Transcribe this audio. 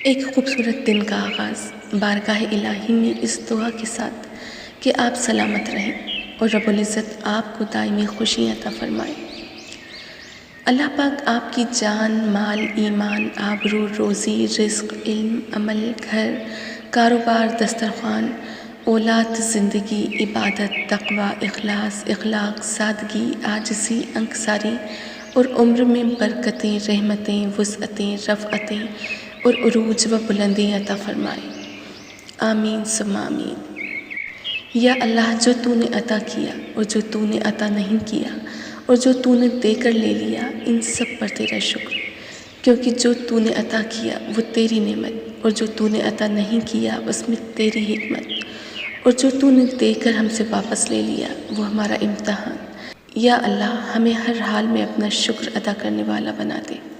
ایک خوبصورت دن کا آغاز بارگاہ الہی میں اس دعا کے ساتھ کہ آپ سلامت رہیں اور رب العزت آپ کو دائمی خوشی عطا فرمائے۔ اللہ پاک آپ کی جان، مال، ایمان، آبرو، روزی، رزق، علم، عمل، گھر، کاروبار، دسترخوان، اولاد، زندگی، عبادت، تقوی، اخلاص، اخلاق، سادگی، عاجزی، انکساری اور عمر میں برکتیں، رحمتیں، وسعتیں، رفعتیں اور عروج و بلندی عطا فرمائے۔ آمین ثم آمین۔ یا اللہ، جو تو نے عطا کیا اور جو تو نے عطا نہیں کیا اور جو تو نے دے کر لے لیا، ان سب پر تیرا شکر، کیونکہ جو تو نے عطا کیا وہ تیری نعمت اور جو تو نے عطا نہیں کیا اس میں تیری حکمت، اور جو تو نے دے کر ہم سے واپس لے لیا وہ ہمارا امتحان۔ یا اللہ، ہمیں ہر حال میں اپنا شکر ادا کرنے والا بنا دے۔